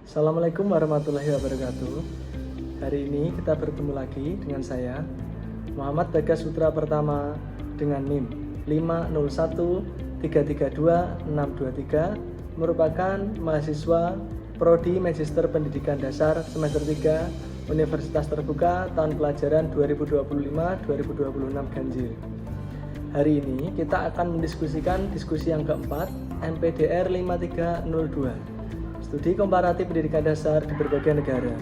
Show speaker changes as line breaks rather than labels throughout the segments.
Assalamualaikum warahmatullahi wabarakatuh. Hari ini kita bertemu lagi dengan saya, Muhammad Bagas Putra Pertama, dengan NIM 501332623, merupakan mahasiswa Prodi Magister Pendidikan Dasar semester 3 Universitas Terbuka tahun pelajaran 2025-2026 Ganjil. Hari ini kita akan mendiskusikan diskusi yang keempat, MPDR 5302, Studi Komparatif Pendidikan Dasar di berbagai negara.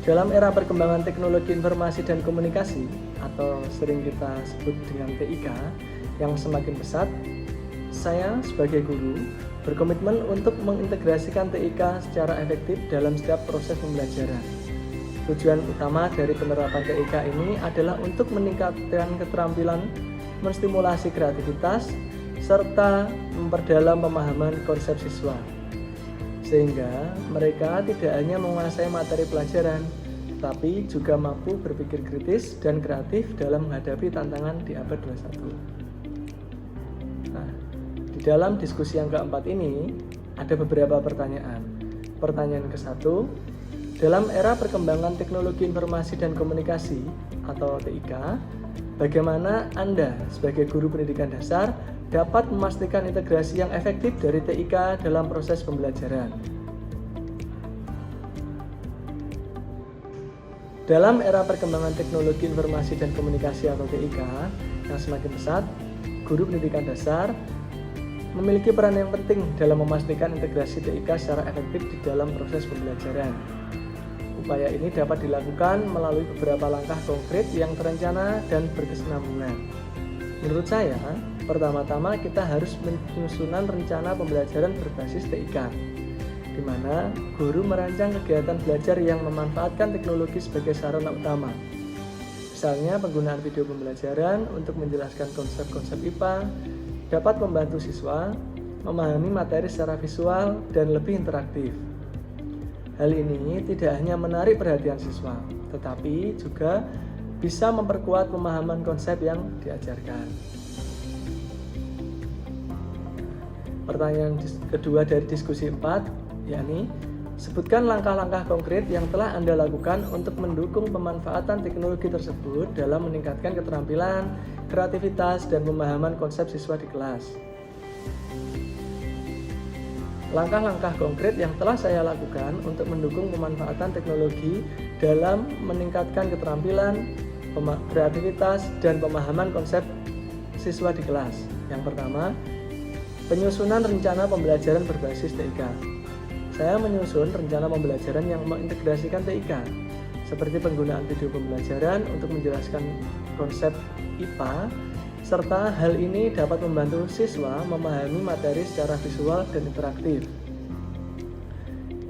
Dalam era perkembangan teknologi informasi dan komunikasi, atau sering kita sebut dengan TIK, yang semakin pesat, saya sebagai guru berkomitmen untuk mengintegrasikan TIK secara efektif dalam setiap proses pembelajaran. Tujuan utama dari penerapan TIK ini adalah untuk meningkatkan keterampilan, menstimulasi kreativitas, serta memperdalam pemahaman konsep siswa, sehingga mereka tidak hanya menguasai materi pelajaran, tetapi juga mampu berpikir kritis dan kreatif dalam menghadapi tantangan di abad 21. Nah, di dalam diskusi yang keempat ini ada beberapa pertanyaan. Pertanyaan ke-1, dalam era perkembangan teknologi informasi dan komunikasi atau TIK, bagaimana Anda sebagai guru pendidikan dasar dapat memastikan integrasi yang efektif dari TIK dalam proses pembelajaran? Dalam era perkembangan teknologi informasi dan komunikasi atau TIK yang semakin pesat, guru pendidikan dasar memiliki peran yang penting dalam memastikan integrasi TIK secara efektif di dalam proses pembelajaran. Upaya ini dapat dilakukan melalui beberapa langkah konkret yang terencana dan berkesinambungan. Menurut saya, pertama-tama kita harus menyusun rencana pembelajaran berbasis TIK, di mana guru merancang kegiatan belajar yang memanfaatkan teknologi sebagai sarana utama. Misalnya, penggunaan video pembelajaran untuk menjelaskan konsep-konsep IPA dapat membantu siswa memahami materi secara visual dan lebih interaktif. Hal ini tidak hanya menarik perhatian siswa, tetapi juga bisa memperkuat pemahaman konsep yang diajarkan. Pertanyaan kedua dari diskusi 4, yakni sebutkan langkah-langkah konkret yang telah Anda lakukan untuk mendukung pemanfaatan teknologi tersebut dalam meningkatkan keterampilan, kreativitas, dan pemahaman konsep siswa di kelas. Langkah-langkah konkret yang telah saya lakukan untuk mendukung pemanfaatan teknologi dalam meningkatkan keterampilan, kreativitas, dan pemahaman konsep siswa di kelas. Yang pertama, penyusunan rencana pembelajaran berbasis TIK. Saya menyusun rencana pembelajaran yang mengintegrasikan TIK, seperti penggunaan video pembelajaran untuk menjelaskan konsep IPA, serta hal ini dapat membantu siswa memahami materi secara visual dan interaktif.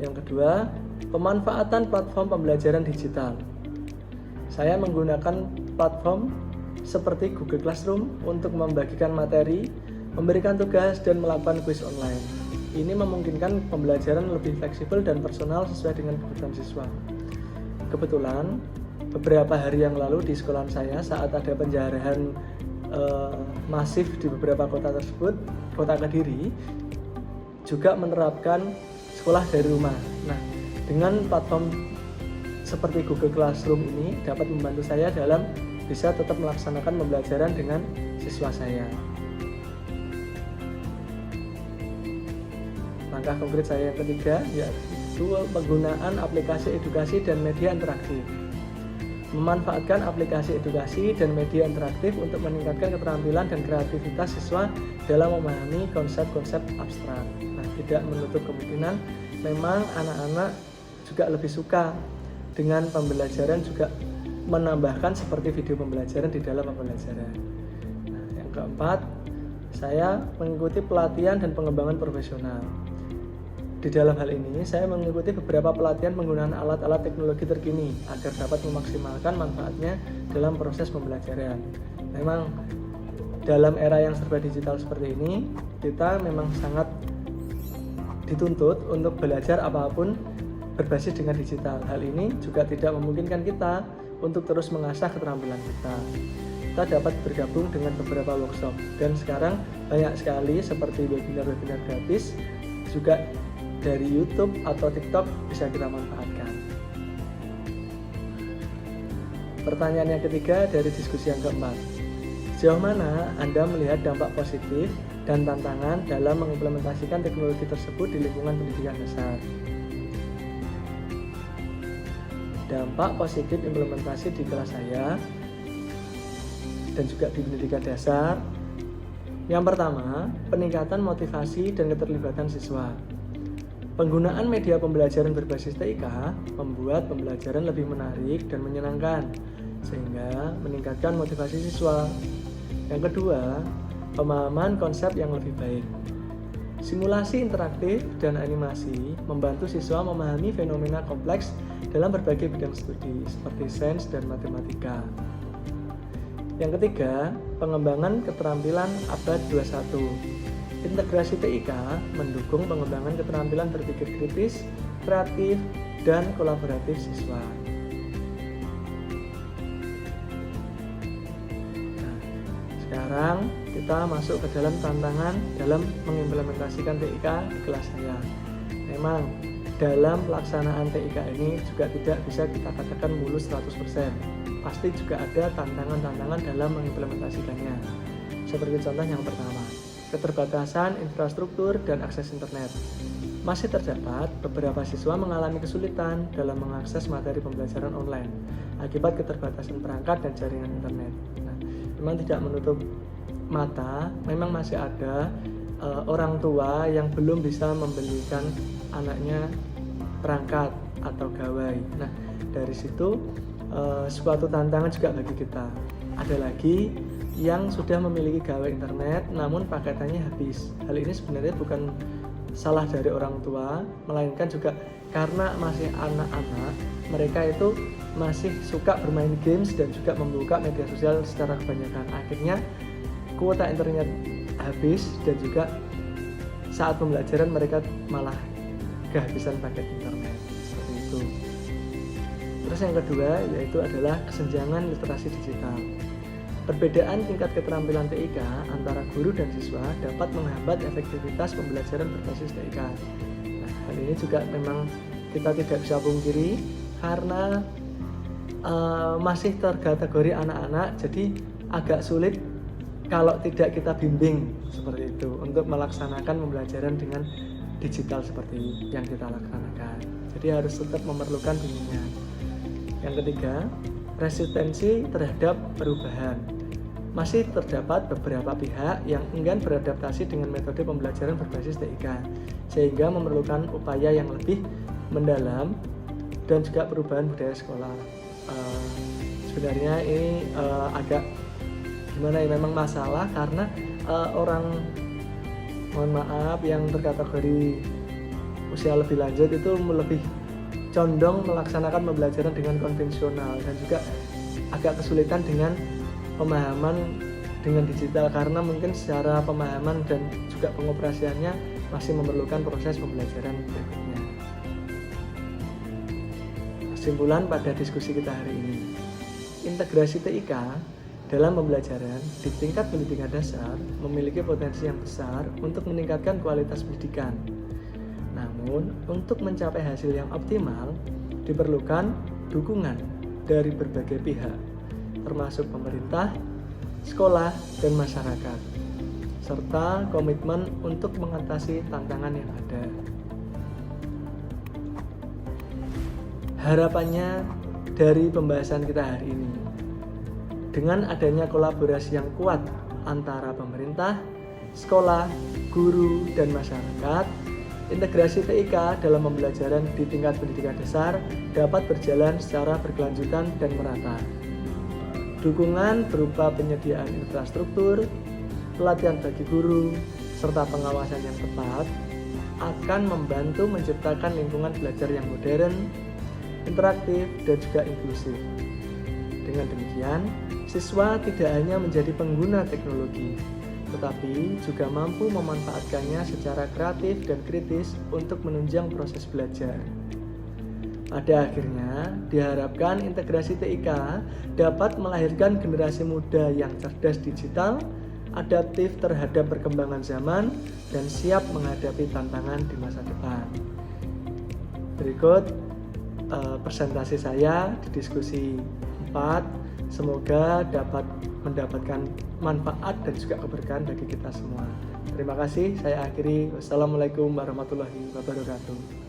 Yang kedua, pemanfaatan platform pembelajaran digital. Saya menggunakan platform seperti Google Classroom untuk membagikan materi, memberikan tugas, dan melakukan kuis online. Ini memungkinkan pembelajaran lebih fleksibel dan personal sesuai dengan kebutuhan siswa. Kebetulan, beberapa hari yang lalu di sekolah saya saat ada penjarahan masif di beberapa kota tersebut, kota Kediri juga menerapkan sekolah dari rumah. Nah, dengan platform seperti Google Classroom ini dapat membantu saya dalam bisa tetap melaksanakan pembelajaran dengan siswa saya. Langkah konkret saya yang ketiga yaitu penggunaan aplikasi edukasi dan media interaktif. Memanfaatkan aplikasi edukasi dan media interaktif untuk meningkatkan keterampilan dan kreativitas siswa dalam memahami konsep-konsep abstrak. Nah, tidak menutup kemungkinan memang anak-anak juga lebih suka dengan pembelajaran, juga menambahkan seperti video pembelajaran di dalam pembelajaran. Nah, yang keempat, saya mengikuti pelatihan dan pengembangan profesional. Di dalam hal ini, saya mengikuti beberapa pelatihan penggunaan alat-alat teknologi terkini agar dapat memaksimalkan manfaatnya dalam proses pembelajaran. Memang dalam era yang serba digital seperti ini, kita memang sangat dituntut untuk belajar apapun berbasis dengan digital. Hal ini juga tidak memungkinkan kita untuk terus mengasah keterampilan kita. Kita dapat bergabung dengan beberapa workshop, dan sekarang banyak sekali seperti webinar-webinar gratis, juga dari YouTube atau TikTok bisa kita manfaatkan. Pertanyaan yang ketiga dari diskusi yang keempat. Sejauh mana Anda melihat dampak positif dan tantangan dalam mengimplementasikan teknologi tersebut di lingkungan pendidikan dasar? Dampak positif implementasi di kelas saya dan juga di pendidikan dasar. Yang pertama, peningkatan motivasi dan keterlibatan siswa. Penggunaan media pembelajaran berbasis TIK membuat pembelajaran lebih menarik dan menyenangkan, sehingga meningkatkan motivasi siswa. Yang kedua, pemahaman konsep yang lebih baik. Simulasi interaktif dan animasi membantu siswa memahami fenomena kompleks dalam berbagai bidang studi seperti sains dan matematika. Yang ketiga, pengembangan keterampilan abad 21. Integrasi TIK mendukung pengembangan keterampilan berpikir kritis, kreatif, dan kolaboratif siswa. Nah, sekarang kita masuk ke dalam tantangan dalam mengimplementasikan TIK di kelas saya. Memang dalam pelaksanaan TIK ini juga tidak bisa kita katakan mulus 100%. Pasti juga ada tantangan-tantangan dalam mengimplementasikannya. Seperti contoh yang pertama, keterbatasan infrastruktur dan akses internet. Masih terdapat beberapa siswa mengalami kesulitan dalam mengakses materi pembelajaran online akibat keterbatasan perangkat dan jaringan internet. Nah, memang tidak menutup mata, memang masih ada orang tua yang belum bisa membelikan anaknya perangkat atau gawai. Nah, dari situ suatu tantangan juga bagi kita. Ada lagi yang sudah memiliki gawai internet namun paketannya habis. Hal ini sebenarnya bukan salah dari orang tua, melainkan juga karena masih anak-anak, mereka itu masih suka bermain games dan juga membuka media sosial secara kebanyakan. Akhirnya kuota internet habis dan juga saat pembelajaran mereka malah kehabisan paket internet. Seperti itu. Terus yang kedua yaitu adalah kesenjangan literasi digital. Perbedaan tingkat keterampilan TIK antara guru dan siswa dapat menghambat efektivitas pembelajaran berbasis TIK. Nah, hal ini juga memang kita tidak bisa pungkiri karena masih terkategori anak-anak, jadi agak sulit kalau tidak kita bimbing seperti itu untuk melaksanakan pembelajaran dengan digital seperti yang kita laksanakan. Jadi harus tetap memerlukan bimbingan. Yang ketiga, resistensi terhadap perubahan. Masih terdapat beberapa pihak yang enggan beradaptasi dengan metode pembelajaran berbasis TIK, sehingga memerlukan upaya yang lebih mendalam dan juga perubahan budaya sekolah. Sebenarnya ini agak gimana ya, memang masalah karena orang, mohon maaf, yang terkategori usia lebih lanjut itu lebih condong melaksanakan pembelajaran dengan konvensional dan juga agak kesulitan dengan pemahaman dengan digital karena mungkin secara pemahaman dan juga pengoperasiannya masih memerlukan proses pembelajaran berikutnya. Kesimpulan pada diskusi kita hari ini, integrasi TIK dalam pembelajaran di tingkat pendidikan dasar memiliki potensi yang besar untuk meningkatkan kualitas pendidikan. Namun, untuk mencapai hasil yang optimal, diperlukan dukungan dari berbagai pihak, termasuk pemerintah, sekolah, dan masyarakat, serta komitmen untuk mengatasi tantangan yang ada. Harapannya dari pembahasan kita hari ini, dengan adanya kolaborasi yang kuat antara pemerintah, sekolah, guru, dan masyarakat, integrasi TIK dalam pembelajaran di tingkat pendidikan dasar dapat berjalan secara berkelanjutan dan merata. Dukungan berupa penyediaan infrastruktur, pelatihan bagi guru, serta pengawasan yang tepat akan membantu menciptakan lingkungan belajar yang modern, interaktif, dan juga inklusif. Dengan demikian, siswa tidak hanya menjadi pengguna teknologi, tetapi juga mampu memanfaatkannya secara kreatif dan kritis untuk menunjang proses belajar. Pada akhirnya, diharapkan integrasi TIK dapat melahirkan generasi muda yang cerdas digital, adaptif terhadap perkembangan zaman, dan siap menghadapi tantangan di masa depan. Berikut presentasi saya di diskusi 4. Semoga dapat mendapatkan manfaat dan juga keberkahan bagi kita semua. Terima kasih, saya akhiri. Wassalamualaikum warahmatullahi wabarakatuh.